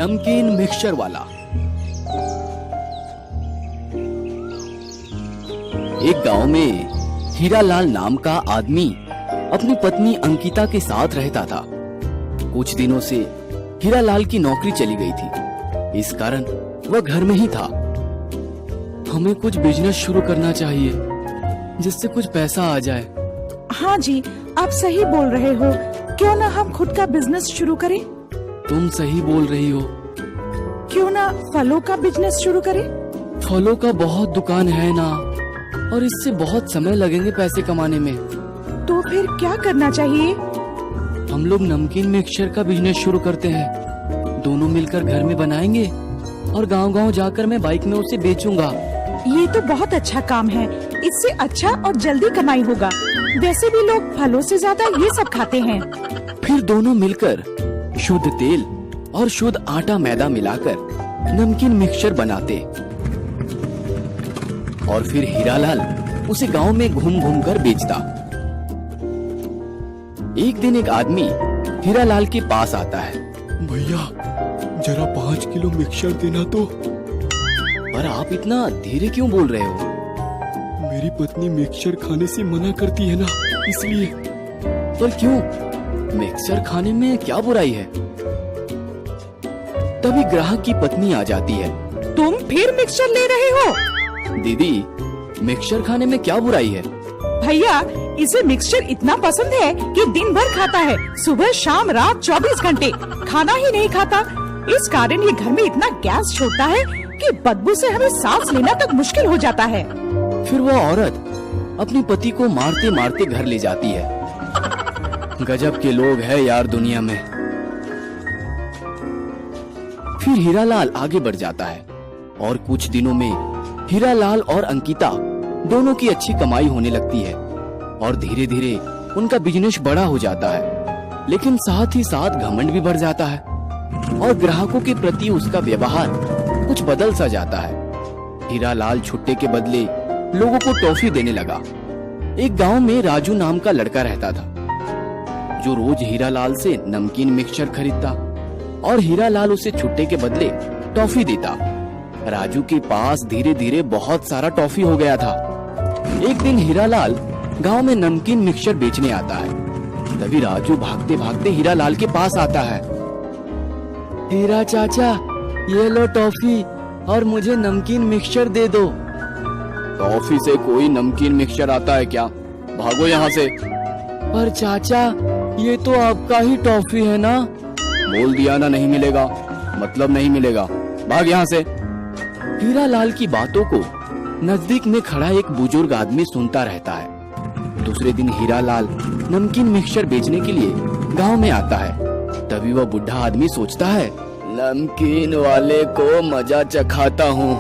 नमकीन मिक्सचर वाला। एक गांव में हीरालाल नाम का आदमी अपनी पत्नी अंकिता के साथ रहता था। कुछ दिनों से हीरालाल की नौकरी चली गई थी, इस कारण वह घर में ही था। हमें कुछ बिजनेस शुरू करना चाहिए जिससे कुछ पैसा आ जाए। हाँ जी, आप सही बोल रहे हो। क्यों ना हम खुद का बिजनेस शुरू करें? तुम सही बोल रही हो। क्यों ना फलों का बिजनेस शुरू करें? फलों का बहुत दुकान है ना, और इससे बहुत समय लगेंगे पैसे कमाने में। तो फिर क्या करना चाहिए? हम लोग नमकीन मिक्सचर का बिजनेस शुरू करते हैं। दोनों मिलकर घर में बनाएंगे और गांव-गांव जाकर मैं बाइक में उसे बेचूंगा। ये तो बहुत अच्छा काम है। इससे अच्छा और जल्दी कमाई होगा। वैसे भी लोग फलों से ज्यादा ये सब खाते हैं। फिर दोनों मिलकर शुद्ध तेल और शुद्ध आटा मैदा मिलाकर नमकीन मिक्सचर बनाते और फिर हीरालाल उसे गांव में घूम घूम कर बेचता। एक दिन एक आदमी हीरालाल के पास आता है। भैया, जरा 5 किलो मिक्सचर देना तो। पर आप इतना धीरे क्यों बोल रहे हो? मेरी पत्नी मिक्सचर खाने से मना करती है ना, इसलिए। पर क्यों? मिक्सचर खाने में क्या बुराई है? तभी ग्राहक की पत्नी आ जाती है। तुम फिर मिक्सचर ले रहे हो? दीदी, मिक्सचर खाने में क्या बुराई है? भैया, इसे मिक्सचर इतना पसंद है कि दिन भर खाता है। सुबह शाम रात 24 घंटे खाना ही नहीं खाता। इस कारण ये घर में इतना गैस छोड़ता है कि बदबू से हमें सांस लेना तक मुश्किल हो जाता है। फिर वो औरत अपनी पति को मारते मारते घर ले जाती है। गजब के लोग हैं यार दुनिया में। फिर हीरालाल आगे बढ़ जाता है और कुछ दिनों में हीरालाल और अंकिता दोनों की अच्छी कमाई होने लगती है और धीरे धीरे उनका बिजनेस बड़ा हो जाता है। लेकिन साथ ही साथ घमंड भी बढ़ जाता है और ग्राहकों के प्रति उसका व्यवहार कुछ बदल सा जाता है। हीरालाल छुट्टे के बदले लोगों को टॉफी देने लगा। एक गांव में राजू नाम का लड़का रहता था जो रोज हीरालाल से नमकीन मिक्सचर खरीदता और हीरालाल उसे छुट्टे के बदले टॉफी देता। राजू के पास धीरे धीरे बहुत सारा टॉफी हो गया था। एक दिन हीरालाल गांव में नमकीन मिक्सचर बेचने आता है। तभी राजू भागते भागते हीरालाल के पास आता है। हीरा चाचा, ये लो टॉफी और मुझे नमकीन मिक्सचर दे दो। टॉफी से कोई नमकीन मिक्सचर आता है क्या? भागो यहाँ से। पर चाचा, ये तो आपका ही टॉफी है ना? बोल दिया ना, नहीं मिलेगा मतलब नहीं मिलेगा। भाग यहाँ से। हीरालाल की बातों को नजदीक में खड़ा एक बुजुर्ग आदमी सुनता रहता है। दूसरे दिन हीरालाल नमकीन मिक्सचर बेचने के लिए गांव में आता है। तभी वह बुढ़ा आदमी सोचता है, नमकीन वाले को मजा चखाता हूँ।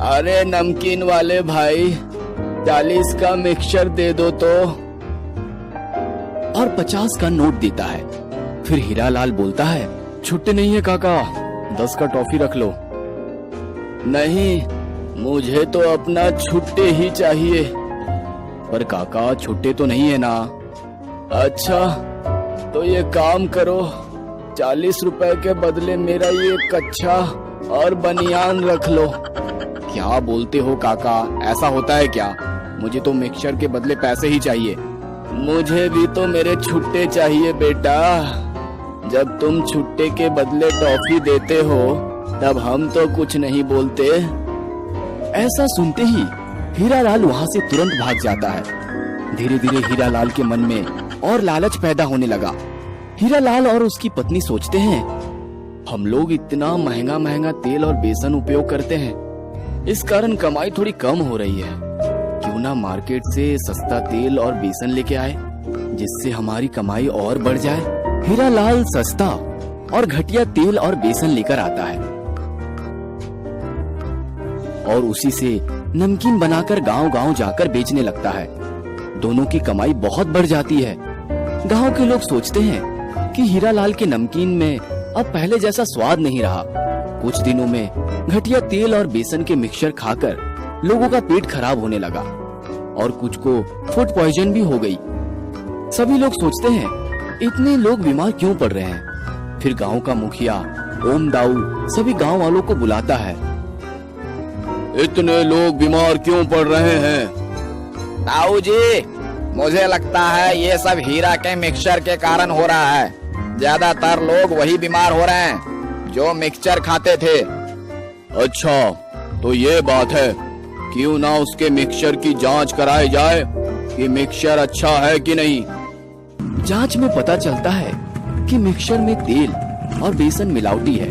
अरे नमकीन वाले भाई, 40 का मिक्सचर दे दो तो। और 50 का नोट देता है। फिर हीरालाल बोलता है, छुट्टे नहीं है काका, 10 का टॉफी रख लो। नहीं, मुझे तो अपना छुट्टे ही चाहिए। पर काका, छुट्टे तो नहीं है ना। अच्छा, तो ये काम करो, 40 रुपए के बदले मेरा ये कच्छा और बनियान रख लो। क्या बोलते हो काका, ऐसा होता है क्या? मुझे तो मिक्सचर के बदले पैसे ही चाहिए। मुझे भी तो मेरे छुट्टे चाहिए बेटा। जब तुम छुट्टे के बदले टॉफी देते हो तब हम तो कुछ नहीं बोलते। ऐसा सुनते ही हीरालाल वहाँ से तुरंत भाग जाता है। धीरे धीरे हीरालाल के मन में और लालच पैदा होने लगा। हीरालाल और उसकी पत्नी सोचते हैं, हम लोग इतना महंगा महंगा तेल और बेसन उपयोग करते हैं, इस कारण कमाई थोड़ी कम हो रही है। क्यों ना मार्केट से सस्ता तेल और बेसन लेके आए, जिससे हमारी कमाई और बढ़ जाए। हीरालाल सस्ता और घटिया तेल और बेसन लेकर आता है और उसी से नमकीन बनाकर गांव-गांव जाकर बेचने लगता है। दोनों की कमाई बहुत बढ़ जाती है। गांव के लोग सोचते हैं कि हीरालाल के नमकीन में अब पहले जैसा स्वाद नहीं रहा। कुछ दिनों में घटिया तेल और बेसन के मिक्सचर खाकर लोगों का पेट खराब होने लगा और कुछ को फूड पॉइजन भी हो गई। सभी लोग सोचते हैं, इतने लोग बीमार क्यों पड़ रहे हैं? फिर गांव का मुखिया ओम दाऊ सभी गांव वालों को बुलाता है। इतने लोग बीमार क्यों पड़ रहे हैं? ताऊ जी, मुझे लगता है ये सब हीरा के मिक्सचर के कारण हो रहा है। ज्यादातर लोग वही बीमार हो रहे हैं जो मिक्सचर खाते थे। अच्छा, तो ये बात है। क्यों ना उसके मिक्सचर की जांच कराई जाए कि मिक्सचर अच्छा है कि नहीं। जांच में पता चलता है कि मिक्सचर में तेल और बेसन मिलावटी है।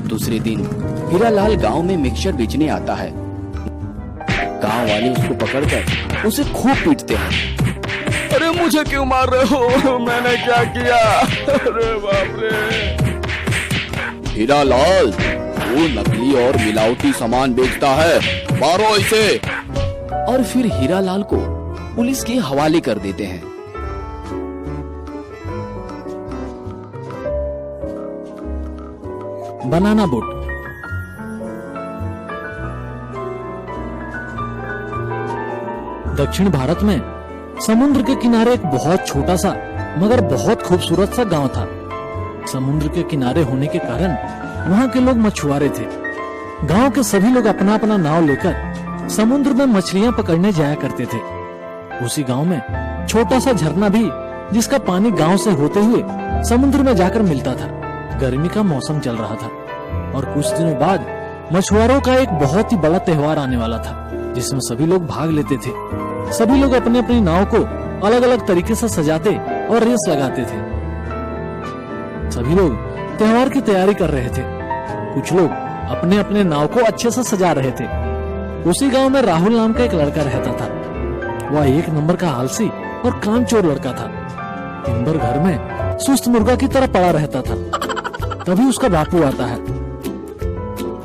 दूसरे दिन हीरालाल गांव में मिक्सचर बेचने आता है। गांव वाले उसको पकड़कर उसे खूब पीटते हैं। अरे मुझे क्यों मार रहे हो? मैंने क्या किया? अरे बाप रे। हीरालाल, वो नकली और मिलावटी सामान बेचता है, मारो इसे। और फिर हीरालाल को पुलिस के हवाले कर देते हैं। Banana boat. दक्षिण भारत में समुद्र के किनारे एक बहुत छोटा सा मगर बहुत खूबसूरत सा गांव था। समुद्र के किनारे होने के कारण वहाँ के लोग मछुआरे थे। गांव के सभी लोग अपना अपना नाव लेकर समुद्र में मछलियां पकड़ने जाया करते थे। उसी गांव में छोटा सा झरना भी, जिसका पानी गांव से होते हुए समुद्र में जाकर मिलता था। गर्मी का मौसम चल रहा था और कुछ दिनों बाद मछुआरों का एक बहुत ही बड़ा त्योहार आने वाला था, जिसमें सभी लोग भाग लेते थे। सभी लोग अपनी अपनी नाव को अलग अलग तरीके से सजाते और रेस लगाते थे। सभी लोग त्योहार की तैयारी कर रहे थे। कुछ लोग अपने अपने नाव को अच्छे से सजा रहे थे। उसी गांव में राहुल नाम का एक लड़का रहता था। वह एक नंबर का आलसी और कामचोर लड़का था। दिन भर घर में सुस्त मुर्गा की तरह पड़ा रहता था। तभी उसका बापू आता है।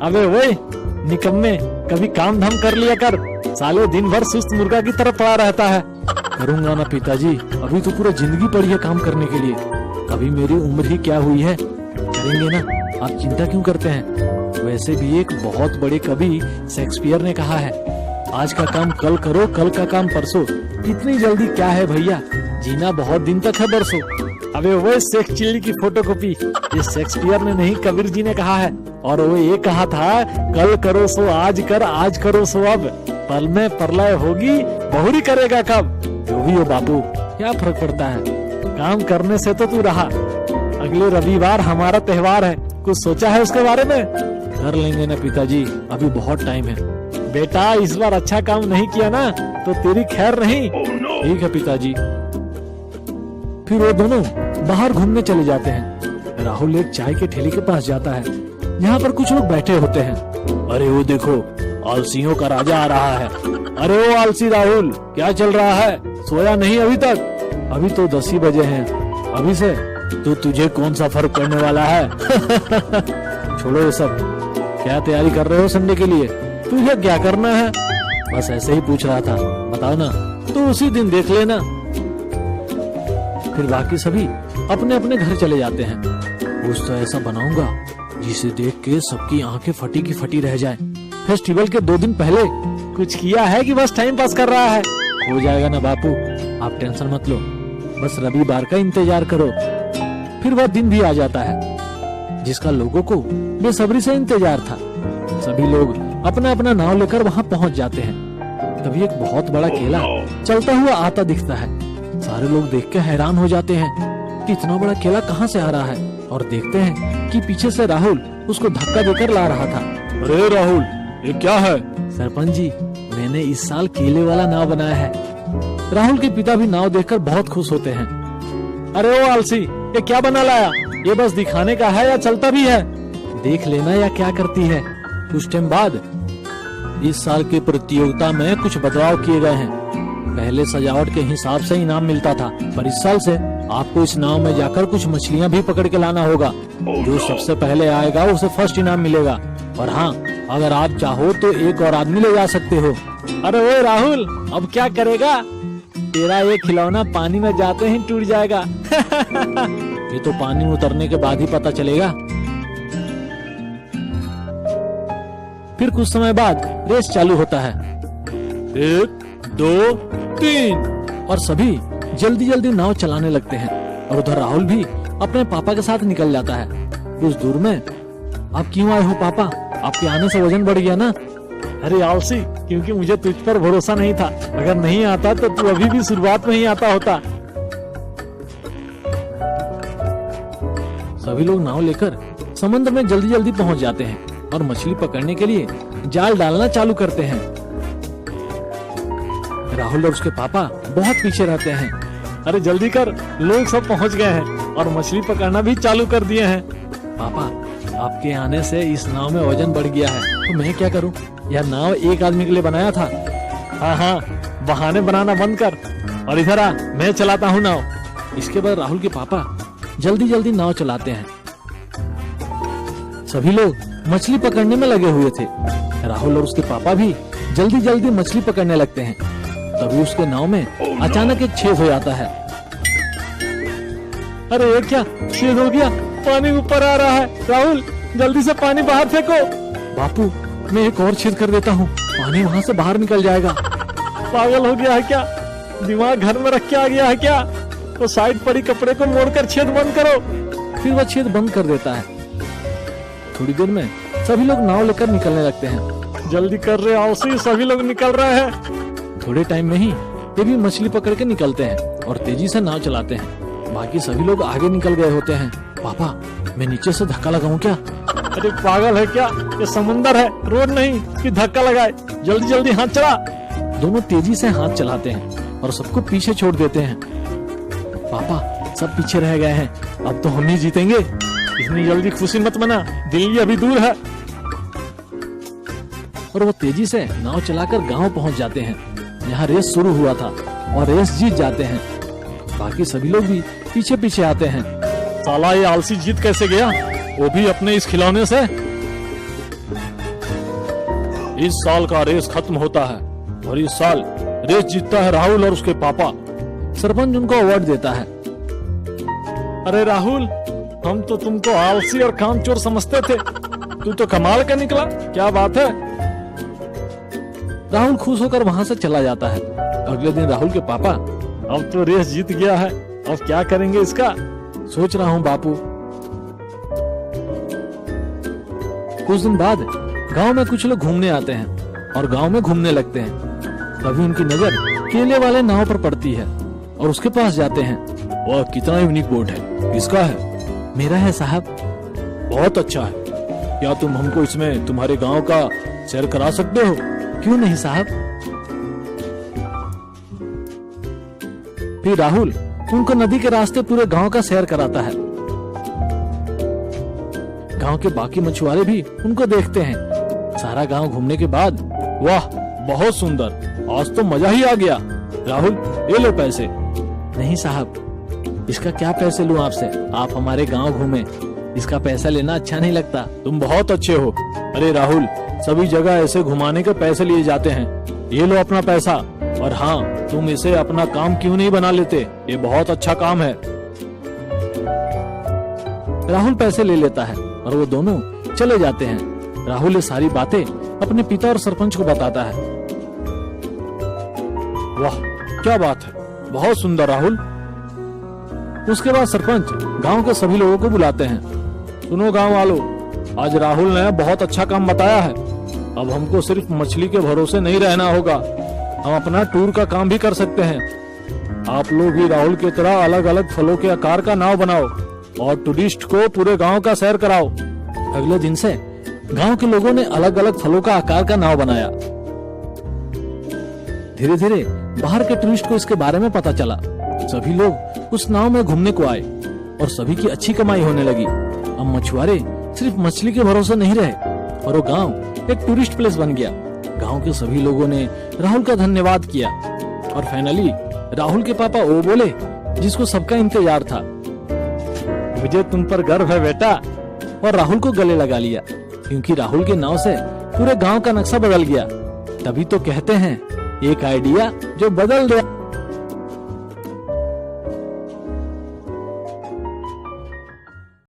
अबे ओए निकम्मे, कभी काम धाम कर लिया कर। साले दिन भर सुस्त मुर्गा की तरह पड़ा रहता है। करूंगा ना पिताजी, अभी तो पूरा जिंदगी पड़ी है काम करने के लिए। अभी मेरी उम्र ही क्या हुई है, करेंगे ना, आप चिंता क्यों करते हैं। वैसे भी एक बहुत बड़े कवि शेक्सपियर ने कहा है, आज का काम कल करो, कल का काम परसों। इतनी जल्दी क्या है भैया, जीना बहुत दिन तक है बरसों। अबे वो शेख चिल्ली की फोटोकॉपी, ये शेक्सपियर ने नहीं, कबीर जी ने कहा है। और वो ये कहा था, कल करो सो आज कर, आज करो सो अब, पल में प्रलय होगी बहुरी करेगा कब। जो भी हो बापू, क्या फर्क पड़ता है, काम करने से तो तू रहा। अगले रविवार हमारा त्योहार है, कुछ सोचा है उसके बारे में। कर लेंगे ना पिताजी, अभी बहुत टाइम है। बेटा इस बार अच्छा काम नहीं किया ना तो तेरी खैर नहीं। ठीक है पिताजी। फिर वो दोनों बाहर घूमने चले जाते हैं। राहुल एक चाय के ठेले के पास जाता है, यहाँ पर कुछ लोग बैठे होते हैं। अरे वो देखो, आलसियों का राजा आ रहा है। अरे वो आलसी राहुल, क्या चल रहा है, सोया नहीं अभी तक? अभी तो 10 ही बजे हैं। अभी से तो तुझे कौन सा फर्क पड़ने वाला है। छोड़ो ये सब, क्या तैयारी कर रहे हो संडे के लिए? तुझे क्या करना है? बस ऐसे ही पूछ रहा था, बताओ ना। तो उसी दिन देख लेना। फिर बाकी सभी अपने अपने घर चले जाते हैं। कुछ तो ऐसा बनाऊंगा जिसे देख के सबकी आंखें फटी की फटी रह जाए। फेस्टिवल के 2 दिन पहले कुछ किया है कि बस टाइम पास कर रहा है? हो जाएगा ना बापू, आप टेंशन मत लो, बस रविवार का इंतजार करो। फिर वह दिन भी आ जाता है जिसका लोगों को बेसब्री से इंतजार था। सभी लोग अपना अपना नाव लेकर वहाँ पहुँच जाते हैं। तभी एक बहुत बड़ा केला चलता हुआ आता दिखता है। सारे लोग देख के हैरान हो जाते हैं कि इतना बड़ा केला कहाँ से आ रहा है, और देखते हैं कि पीछे से राहुल उसको धक्का देकर ला रहा था। अरे राहुल, ये क्या है? सरपंच जी, मैंने इस साल केले वाला नाव बनाया है। राहुल के पिता भी नाव देखकर बहुत खुश होते हैं। अरे ओ आलसी, ये क्या बना लाया? ये बस दिखाने का है या चलता भी है? देख लेना या क्या करती है। कुछ टाइम बाद इस साल की प्रतियोगिता में कुछ बदलाव किए गए हैं। पहले सजावट के हिसाब से इनाम मिलता था, पर इस साल से आपको इस नाव में जाकर कुछ मछलियां भी पकड़ के लाना होगा। जो सबसे पहले आएगा उसे फर्स्ट इनाम मिलेगा। और हाँ, अगर आप चाहो तो एक और आदमी ले जा सकते हो। अरे ओ राहुल, अब क्या करेगा? तेरा ये खिलौना पानी में जाते ही टूट जाएगा। ये तो पानी में उतरने के बाद ही पता चलेगा। फिर कुछ समय बाद रेस चालू होता है। 1, 2, 3 और सभी जल्दी जल्दी नाव चलाने लगते हैं। और उधर राहुल भी अपने पापा के साथ निकल जाता है। कुछ दूर में आप क्यों आए हो पापा? आपके आने से वजन बढ़ गया ना? अरे आलसी, क्योंकि मुझे तुझ पर भरोसा नहीं था। अगर नहीं आता तो तू अभी भी शुरुआत में ही आता होता। सभी लोग नाव लेकर समुद्र में जल्दी जल्दी पहुंच जाते हैं और मछली पकड़ने के लिए जाल डालना चालू करते हैं। राहुल और उसके पापा बहुत पीछे रहते हैं। अरे जल्दी कर, लोग सब पहुंच गए हैं और मछली पकड़ना भी चालू कर दिए हैं। पापा, आपके आने से इस नाव में वजन बढ़ गया है, तो मैं क्या करूं? यह नाव एक आदमी के लिए बनाया था। हाँ, बहाने बनाना बंद कर और इधर आ, मैं चलाता हूँ नाव। इसके बाद राहुल के पापा जल्दी जल्दी नाव चलाते हैं। सभी लोग मछली पकड़ने में लगे हुए थे। राहुल और उसके पापा भी जल्दी जल्दी मछली पकड़ने लगते हैं। तभी उसके नाव में अचानक एक छेद हो जाता है। अरे ये क्या, छेद हो गया, पानी ऊपर आ रहा है। राहुल, जल्दी से पानी बाहर फेंको। बापू, मैं एक और छेद कर देता हूँ, पानी वहाँ से बाहर निकल जाएगा। पागल हो गया है क्या? दिमाग घर में रख के आ गया है क्या? तो साइड पड़ी कपड़े को मोड़कर छेद बंद करो। फिर वह छेद बंद कर देता है। थोड़ी देर में सभी लोग नाव लेकर निकलने लगते हैं। जल्दी कर रहे आलसी, सभी लोग निकल रहे हैं। थोड़े टाइम में ही ये भी मछली पकड़ के निकलते हैं और तेजी से नाव चलाते हैं। बाकी सभी लोग आगे निकल गए होते हैं। पापा, मैं नीचे से धक्का लगाऊं क्या? अरे पागल है क्या? ये समुंदर है, रोड नहीं कि धक्का लगाए। जल्दी जल्दी हाथ चला। दोनों तेजी से हाथ चलाते हैं और सबको पीछे छोड़ देते हैं। पापा, सब पीछे रह गए हैं, अब तो हम ही जीतेंगे। इतनी जल्दी खुशी मत मना, दिल्ली अभी दूर है। और वो तेजी से नाव चलाकर गांव पहुंच जाते हैं, जहां रेस शुरू हुआ था, और रेस जीत जाते हैं। बाकी सभी लोग भी पीछे पीछे आते हैं। साला ये आलसी जीत कैसे गया, वो भी अपने इस खिलौने से? इस साल का रेस खत्म होता है और इस साल रेस जीतता है राहुल और उसके पापा। सरपंच उनको अवार्ड देता है। अरे राहुल, हम तो तुमको आलसी और कामचोर समझते थे, तू तो कमाल का निकला। क्या बात है? राहुल खुश होकर वहाँ से चला जाता है। अगले दिन राहुल के पापा, अब तो रेस जीत गया है, अब क्या करेंगे इसका? सोच रहा हूँ बापू। कुछ दिन बाद गांव में कुछ लोग घूमने आते हैं और गांव में घूमने लगते हैं। तभी उनकी नजर केले वाले नाव पर पड़ती है और उसके पास जाते हैं। वह कितना यूनिक बोट है, किसका है? मेरा है साहब। बहुत अच्छा है, क्या तुम हमको इसमें तुम्हारे गांव का सैर करा सकते हो? क्यों नहीं साहब। फिर राहुल उनको नदी के रास्ते पूरे गांव का सैर कराता है। गांव के बाकी मछुआरे भी उनको देखते हैं। सारा गांव घूमने के बाद, वाह बहुत सुंदर, आज तो मजा ही आ गया। राहुल, ये लो पैसे। नहीं साहब, इसका क्या पैसे लूं आपसे? आप हमारे गांव घूमे, इसका पैसा लेना अच्छा नहीं लगता। तुम बहुत अच्छे हो। अरे राहुल, सभी जगह ऐसे घुमाने के पैसे लिए जाते हैं, ये लो अपना पैसा। और हाँ, तुम इसे अपना काम क्यों नहीं बना लेते? ये बहुत अच्छा काम है। राहुल पैसे ले लेता है और वो दोनों चले जाते हैं। राहुल ये सारी बातें अपने पिता और सरपंच को बताता है। वाह क्या बात है, बहुत सुंदर राहुल। उसके बाद सरपंच गांव के सभी लोगों को बुलाते हैं। सुनो गांव वालों, आज राहुल ने बहुत अच्छा काम बताया है। अब हमको सिर्फ मछली के भरोसे नहीं रहना होगा, हम अपना टूर का काम भी कर सकते हैं। आप लोग भी राहुल की तरह अलग अलग फलों के आकार का नाव बनाओ और टूरिस्ट को पूरे गांव का सैर कराओ। अगले दिन से गांव के लोगों ने अलग अलग फलों का आकार का नाव बनाया। धीरे धीरे बाहर के टूरिस्ट को इसके बारे में पता चला। सभी लोग उस नाव में घूमने को आए और सभी की अच्छी कमाई होने लगी। अब मछुआरे सिर्फ मछली के भरोसे नहीं रहे और वो गांव एक टूरिस्ट प्लेस बन गया। गांव के सभी लोगों ने राहुल का धन्यवाद किया और फाइनली राहुल के पापा वो बोले जिसको सबका इंतजार था, मुझे तुम पर गर्व है बेटा। और राहुल को गले लगा लिया, क्योंकि राहुल के नाव से पूरे गांव का नक्शा बदल गया। तभी तो कहते हैं एक आइडिया जो बदल गया।